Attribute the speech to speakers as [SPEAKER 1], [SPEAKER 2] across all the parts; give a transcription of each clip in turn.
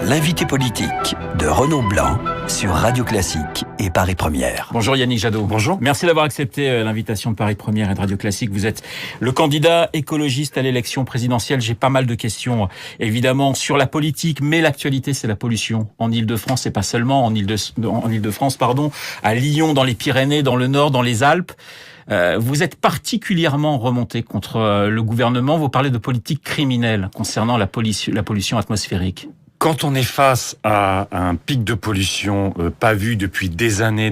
[SPEAKER 1] l'invité politique de Renaud Blanc sur Radio Classique et Paris Première.
[SPEAKER 2] Bonjour Yannick Jadot.
[SPEAKER 3] Bonjour.
[SPEAKER 2] Merci d'avoir accepté l'invitation de Paris Première et de Radio Classique. Vous êtes le candidat écologiste à l'élection présidentielle. J'ai pas mal de questions, évidemment, sur la politique, mais l'actualité, c'est la pollution. En Île-de-France, et pas seulement en Île-de-France, à Lyon, dans les Pyrénées, dans le Nord, dans les Alpes. Vous êtes particulièrement remonté contre le gouvernement. Vous parlez de politique criminelle concernant la pollution atmosphérique.
[SPEAKER 3] Quand on est face à un pic de pollution pas vu depuis des années,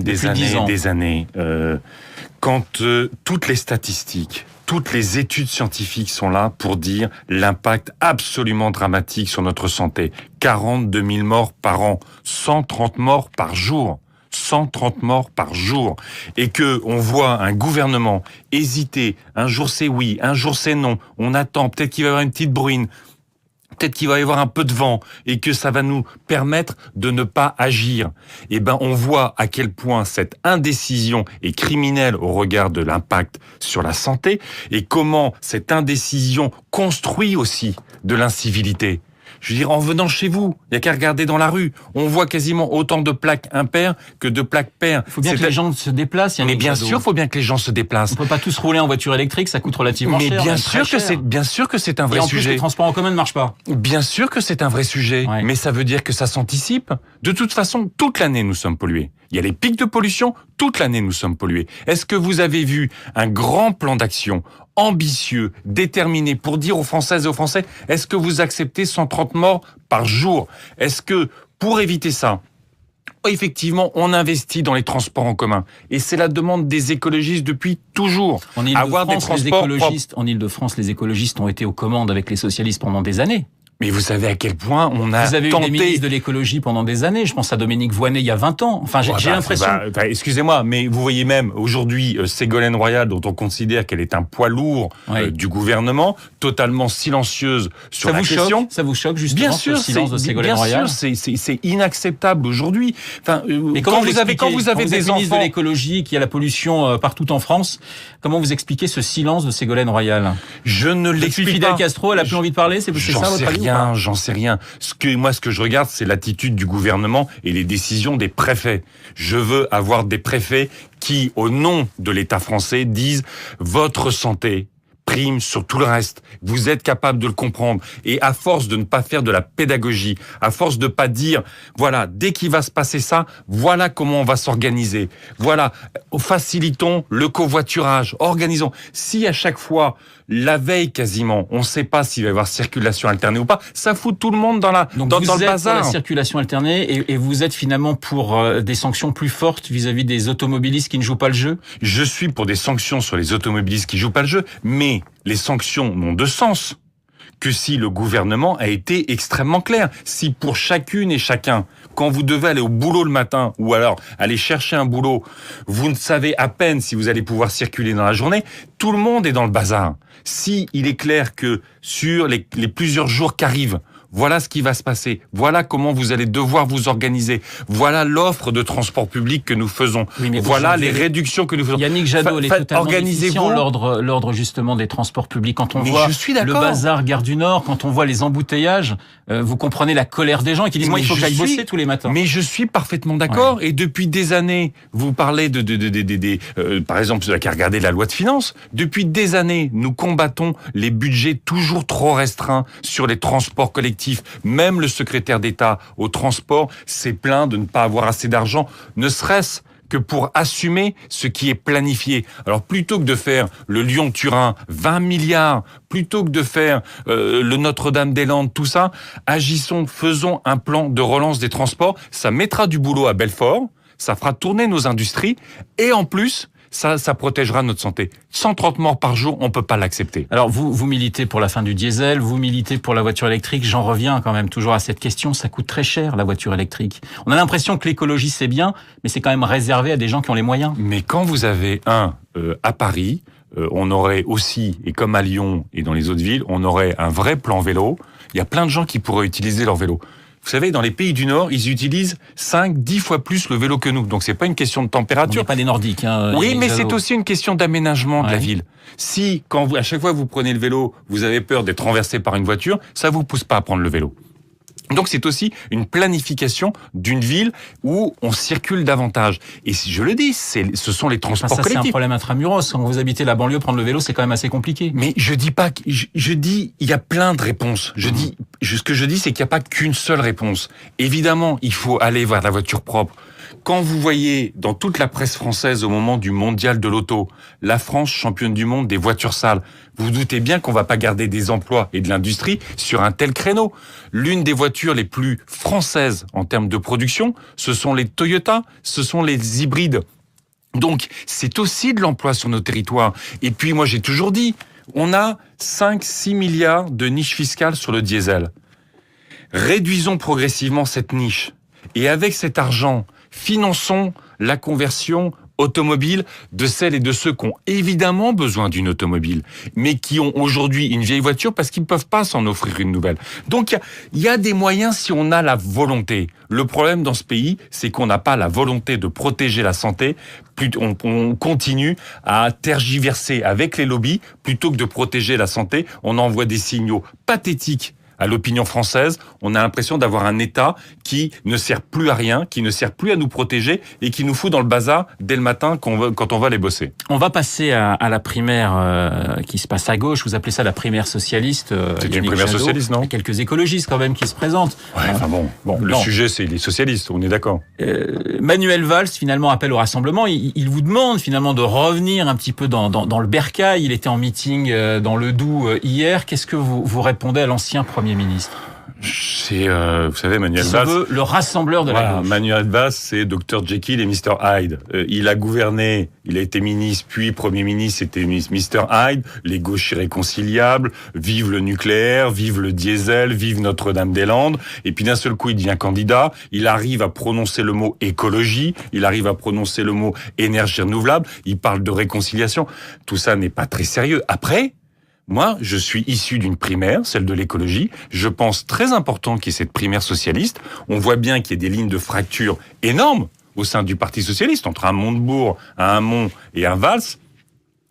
[SPEAKER 3] quand toutes les statistiques, toutes les études scientifiques sont là pour dire l'impact absolument dramatique sur notre santé. 42 000 morts par an, 130 morts par jour. 130 morts par jour, et que on voit un gouvernement hésiter, un jour c'est oui, un jour c'est non, on attend, peut-être qu'il va y avoir une petite bruine, peut-être qu'il va y avoir un peu de vent, et que ça va nous permettre de ne pas agir. Eh ben, on voit à quel point cette indécision est criminelle au regard de l'impact sur la santé, et comment cette indécision construit aussi de l'incivilité. Je veux dire, en venant chez vous, il n'y a qu'à regarder dans la rue. On voit quasiment autant de plaques impaires que de plaques paires.
[SPEAKER 2] Il faut bien que les gens se déplacent.
[SPEAKER 3] Mais bien sûr, il faut bien que les gens se déplacent.
[SPEAKER 2] On peut pas tous rouler en voiture électrique, ça coûte relativement cher.
[SPEAKER 3] Mais bien sûr que c'est un vrai sujet.
[SPEAKER 2] Et en plus, les transports en commun ne marchent pas.
[SPEAKER 3] Bien sûr que c'est un vrai sujet.
[SPEAKER 2] Ouais.
[SPEAKER 3] Mais ça veut dire que ça s'anticipe. De toute façon, toute l'année, nous sommes pollués. Il y a les pics de pollution, toute l'année, nous sommes pollués. Est-ce que vous avez vu un grand plan d'action ambitieux, déterminé, pour dire aux Françaises et aux Français, est-ce que vous acceptez 130 morts par jour? Est-ce que, pour éviter ça, effectivement, on investit dans les transports en commun. Et c'est la demande des écologistes depuis toujours.
[SPEAKER 2] En Île-de-France, les écologistes ont été aux commandes avec les socialistes pendant des années.
[SPEAKER 3] Mais vous savez à quel point on a
[SPEAKER 2] tenté... Vous avez
[SPEAKER 3] eu
[SPEAKER 2] des ministres de l'écologie pendant des années. Je pense à Dominique Voynet il y a 20 ans. Enfin, j'ai l'impression...
[SPEAKER 3] excusez-moi, mais vous voyez même aujourd'hui Ségolène Royal, dont on considère qu'elle est un poids lourd du gouvernement, totalement silencieuse sur la question.
[SPEAKER 2] Ça vous choque justement ce silence de Ségolène Royal?
[SPEAKER 3] Bien sûr, c'est inacceptable aujourd'hui. Enfin,
[SPEAKER 2] mais
[SPEAKER 3] quand vous avez des enfants...
[SPEAKER 2] ministre de l'écologie, qui a la pollution partout en France, comment vous expliquez ce silence de Ségolène Royal?
[SPEAKER 3] Je ne l'explique pas.
[SPEAKER 2] Fidel Castro, elle a plus envie de parler, c'est ça votre avis?
[SPEAKER 3] J'en sais rien. Ce que je regarde, c'est l'attitude du gouvernement et les décisions des préfets. Je veux avoir des préfets qui, au nom de l'État français, disent votre santé prime sur tout le reste. Vous êtes capable de le comprendre. Et à force de ne pas faire de la pédagogie, à force de pas dire, voilà, dès qu'il va se passer ça, voilà comment on va s'organiser. Voilà, facilitons le covoiturage, organisons. Si à chaque fois, la veille quasiment, on ne sait pas s'il va y avoir circulation alternée ou pas, ça fout tout le monde dans le bazar.
[SPEAKER 2] Donc vous êtes pour la circulation alternée et vous êtes finalement pour des sanctions plus fortes vis-à-vis des automobilistes qui ne jouent pas le jeu?
[SPEAKER 3] Je suis pour des sanctions sur les automobilistes qui jouent pas le jeu, mais les sanctions n'ont de sens que si le gouvernement a été extrêmement clair. Si pour chacune et chacun, quand vous devez aller au boulot le matin, ou alors aller chercher un boulot, vous ne savez à peine si vous allez pouvoir circuler dans la journée, tout le monde est dans le bazar. Si il est clair que sur les plusieurs jours qu'arrivent, voilà ce qui va se passer. Voilà comment vous allez devoir vous organiser. Voilà l'offre de transport public que nous faisons. Oui, voilà les réductions que nous faisons.
[SPEAKER 2] Yannick Jadot, elle est totalement déficient l'ordre justement des transports publics. Quand on voit le bazar Gare du Nord, quand on voit les embouteillages, vous comprenez la colère des gens qui disent moi il faut que j'aille bosser tous les matins.
[SPEAKER 3] Mais je suis parfaitement d'accord. Ouais. Et depuis des années, vous parlez par exemple, vous n'avez qu'à regarder la loi de finances. Depuis des années, nous combattons les budgets toujours trop restreints sur les transports collectifs. Même le secrétaire d'État au transport s'est plaint de ne pas avoir assez d'argent, ne serait-ce que pour assumer ce qui est planifié. Alors plutôt que de faire le Lyon-Turin, 20 milliards, plutôt que de faire le Notre-Dame-des-Landes, tout ça, agissons, faisons un plan de relance des transports. Ça mettra du boulot à Belfort, ça fera tourner nos industries et en plus... Ça protégera notre santé. 130 morts par jour, on peut pas l'accepter.
[SPEAKER 2] Alors, vous militez pour la fin du diesel, vous militez pour la voiture électrique. J'en reviens quand même toujours à cette question. Ça coûte très cher, la voiture électrique. On a l'impression que l'écologie, c'est bien, mais c'est quand même réservé à des gens qui ont les moyens.
[SPEAKER 3] Mais quand vous avez à Paris, on aurait aussi, et comme à Lyon et dans les autres villes, on aurait un vrai plan vélo. Il y a plein de gens qui pourraient utiliser leur vélo. Vous savez, dans les pays du Nord, ils utilisent 5-10 fois plus le vélo que nous. Donc c'est pas une question de température.
[SPEAKER 2] On n'est pas des Nordiques.
[SPEAKER 3] Oui, mais c'est aussi une question d'aménagement de la ville. Si, à chaque fois que vous prenez le vélo, vous avez peur d'être renversé par une voiture, ça vous pousse pas à prendre le vélo. Donc c'est aussi une planification d'une ville où on circule davantage. Et si je le dis, ce sont les transports collectifs.
[SPEAKER 2] C'est un problème intramuros. Quand vous habitez la banlieue, prendre le vélo, c'est quand même assez compliqué.
[SPEAKER 3] Mais je dis pas, je dis, il y a plein de réponses. Ce que je dis, c'est qu'il n'y a pas qu'une seule réponse. Évidemment, il faut aller vers la voiture propre. Quand vous voyez dans toute la presse française au moment du mondial de l'auto, la France championne du monde des voitures sales, vous vous doutez bien qu'on va pas garder des emplois et de l'industrie sur un tel créneau. L'une des voitures les plus françaises en termes de production, ce sont les Toyota, ce sont les hybrides. Donc, c'est aussi de l'emploi sur nos territoires. Et puis, moi, j'ai toujours dit, on a 5-6 milliards de niches fiscales sur le diesel. Réduisons progressivement cette niche. Et avec cet argent, finançons la conversion automobile de celles et de ceux qui ont évidemment besoin d'une automobile, mais qui ont aujourd'hui une vieille voiture parce qu'ils ne peuvent pas s'en offrir une nouvelle. Donc il y a des moyens si on a la volonté. Le problème dans ce pays, c'est qu'on n'a pas la volonté de protéger la santé. On continue à tergiverser avec les lobbies plutôt que de protéger la santé. On envoie des signaux pathétiques à l'opinion française. On a l'impression d'avoir un État qui ne sert plus à rien, qui ne sert plus à nous protéger et qui nous fout dans le bazar dès le matin quand on va aller bosser.
[SPEAKER 2] On va passer à la primaire qui se passe à gauche. Vous appelez ça la primaire socialiste.
[SPEAKER 3] C'est une primaire socialiste, non ?
[SPEAKER 2] Il y a quelques écologistes quand même qui se présentent.
[SPEAKER 3] Ouais, enfin bon, le sujet c'est les socialistes, on est d'accord.
[SPEAKER 2] Manuel Valls finalement appelle au rassemblement. Il vous demande finalement de revenir un petit peu dans le bercail. Il était en meeting dans le Doubs hier. Qu'est-ce que vous répondez à l'ancien Premier ministre?
[SPEAKER 3] C'est, vous savez, Manuel Valls...
[SPEAKER 2] veut le rassembleur de la gauche.
[SPEAKER 3] Manuel Valls, c'est Dr Jekyll et Mr Hyde. Il a gouverné, il a été ministre, puis Premier ministre, c'était Mr Hyde. Les gauches irréconciliables, vive le nucléaire, vive le diesel, vive Notre-Dame-des-Landes. Et puis d'un seul coup, il devient candidat. Il arrive à prononcer le mot écologie, il arrive à prononcer le mot énergie renouvelable. Il parle de réconciliation. Tout ça n'est pas très sérieux. Après... Moi, je suis issu d'une primaire, celle de l'écologie. Je pense très important qu'il y ait cette primaire socialiste. On voit bien qu'il y a des lignes de fracture énormes au sein du Parti socialiste, entre un Montebourg, un Hamon et un Valls.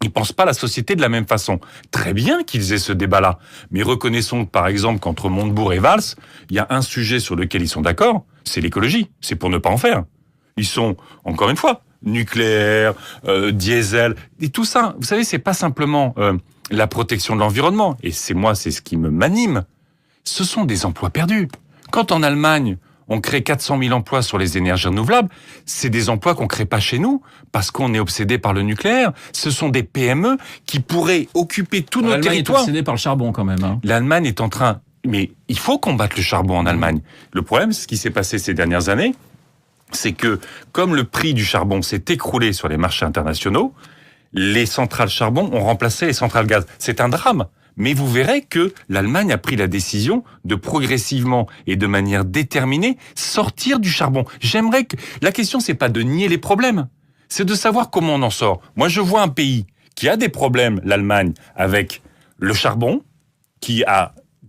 [SPEAKER 3] Ils pensent pas la société de la même façon. Très bien qu'ils aient ce débat-là. Mais reconnaissons, par exemple, qu'entre Montebourg et Valls, il y a un sujet sur lequel ils sont d'accord, c'est l'écologie. C'est pour ne pas en faire. Ils sont, encore une fois, nucléaire, diesel, et tout ça. Vous savez, c'est pas simplement... la protection de l'environnement, et c'est ce qui m'anime, ce sont des emplois perdus. Quand en Allemagne, on crée 400 000 emplois sur les énergies renouvelables, c'est des emplois qu'on crée pas chez nous, parce qu'on est obsédé par le nucléaire. Ce sont des PME qui pourraient occuper tous nos territoires.
[SPEAKER 2] L'Allemagne est obsédée par le charbon quand même. Hein.
[SPEAKER 3] L'Allemagne est en train... Mais il faut combattre le charbon en Allemagne. Le problème, ce qui s'est passé ces dernières années, c'est que, comme le prix du charbon s'est écroulé sur les marchés internationaux, les centrales charbon ont remplacé les centrales gaz. C'est un drame. Mais vous verrez que l'Allemagne a pris la décision de progressivement et de manière déterminée sortir du charbon. J'aimerais que... La question, c'est pas de nier les problèmes. C'est de savoir comment on en sort. Moi, je vois un pays qui a des problèmes, l'Allemagne, avec le charbon, qui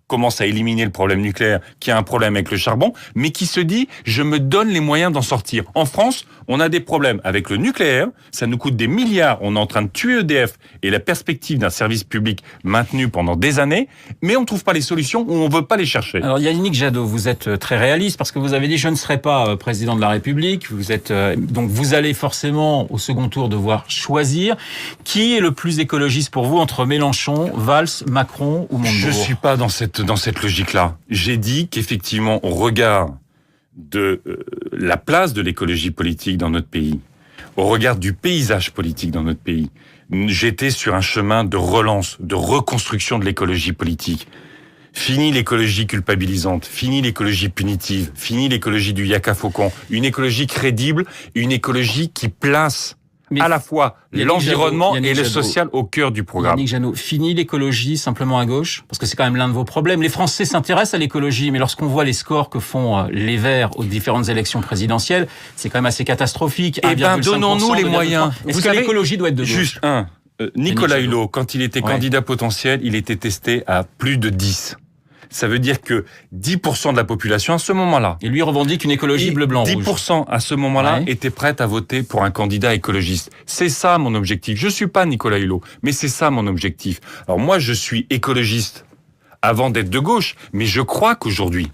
[SPEAKER 3] commence à éliminer le problème nucléaire, qui a un problème avec le charbon, mais qui se dit, je me donne les moyens d'en sortir. En France, on a des problèmes avec le nucléaire, ça nous coûte des milliards, on est en train de tuer EDF et la perspective d'un service public maintenu pendant des années, mais on ne trouve pas les solutions ou on ne veut pas les chercher.
[SPEAKER 2] Alors Yannick Jadot, vous êtes très réaliste parce que vous avez dit, je ne serai pas président de la République, vous êtes donc vous allez forcément au second tour devoir choisir. Qui est le plus écologiste pour vous entre Mélenchon, Valls, Macron ou Montebourg?
[SPEAKER 3] Je suis pas dans cette logique-là. J'ai dit qu'effectivement, au regard de la place de l'écologie politique dans notre pays, au regard du paysage politique dans notre pays, j'étais sur un chemin de relance, de reconstruction de l'écologie politique. Fini l'écologie culpabilisante, fini l'écologie punitive, fini l'écologie du yaka faucon, une écologie crédible, une écologie qui place à la fois l'environnement et le social au cœur du programme.
[SPEAKER 2] Yannick Jadot, fini l'écologie simplement à gauche? Parce que c'est quand même l'un de vos problèmes. Les Français s'intéressent à l'écologie, mais lorsqu'on voit les scores que font les Verts aux différentes élections présidentielles, c'est quand même assez catastrophique.
[SPEAKER 3] Eh bien, donnons-nous les moyens.
[SPEAKER 2] Est-ce que l'écologie doit être de gauche?
[SPEAKER 3] Juste Nicolas Hulot, quand il était candidat potentiel, il était testé à plus de 10. Ça veut dire que 10% de la population, à ce moment-là...
[SPEAKER 2] Et lui revendique une écologie bleu-blanc-rouge.
[SPEAKER 3] 10% à ce moment-là étaient prêts à voter pour un candidat écologiste. C'est ça mon objectif. Je suis pas Nicolas Hulot, mais c'est ça mon objectif. Alors moi, je suis écologiste avant d'être de gauche, mais je crois qu'aujourd'hui,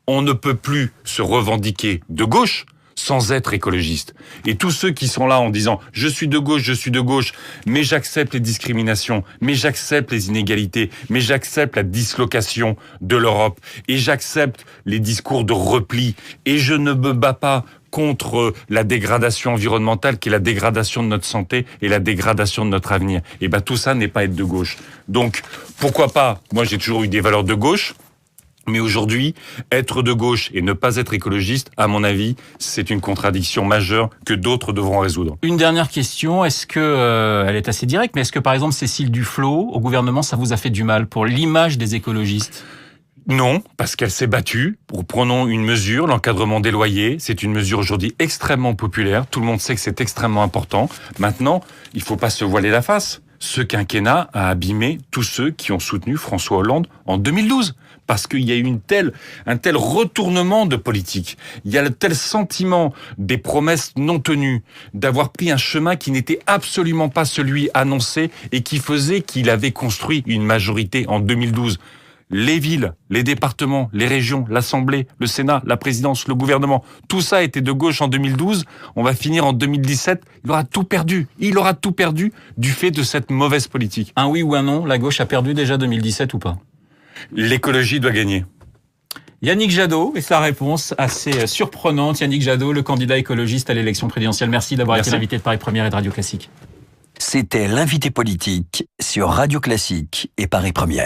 [SPEAKER 3] On ne peut plus se revendiquer de gauche sans être écologiste. Et tous ceux qui sont là en disant « je suis de gauche, mais j'accepte les discriminations, mais j'accepte les inégalités, mais j'accepte la dislocation de l'Europe, et j'accepte les discours de repli, et je ne me bats pas contre la dégradation environnementale qui est la dégradation de notre santé et la dégradation de notre avenir. » Et ben tout ça n'est pas être de gauche. Donc, pourquoi pas, moi j'ai toujours eu des valeurs de gauche, mais aujourd'hui, être de gauche et ne pas être écologiste, à mon avis, c'est une contradiction majeure que d'autres devront résoudre.
[SPEAKER 2] Une dernière question, est-ce que, elle est assez directe, mais est-ce que par exemple Cécile Duflot, au gouvernement, ça vous a fait du mal pour l'image des écologistes ?
[SPEAKER 3] Non, parce qu'elle s'est battue. Prenons une mesure, l'encadrement des loyers. C'est une mesure aujourd'hui extrêmement populaire. Tout le monde sait que c'est extrêmement important. Maintenant, il faut pas se voiler la face. Ce quinquennat a abîmé tous ceux qui ont soutenu François Hollande en 2012. Parce qu'il y a eu un tel retournement de politique. Il y a un tel sentiment des promesses non tenues, d'avoir pris un chemin qui n'était absolument pas celui annoncé et qui faisait qu'il avait construit une majorité en 2012. Les villes, les départements, les régions, l'Assemblée, le Sénat, la présidence, le gouvernement, tout ça était de gauche en 2012. On va finir en 2017. Il aura tout perdu. Il aura tout perdu du fait de cette mauvaise politique.
[SPEAKER 2] Un oui ou un non, la gauche a perdu déjà 2017 ou pas ?
[SPEAKER 3] L'écologie doit gagner.
[SPEAKER 2] Yannick Jadot et sa réponse assez surprenante. Yannick Jadot, le candidat écologiste à l'élection présidentielle. Merci d'avoir été l'invité de Paris Première et de Radio Classique.
[SPEAKER 1] C'était l'invité politique sur Radio Classique et Paris Première.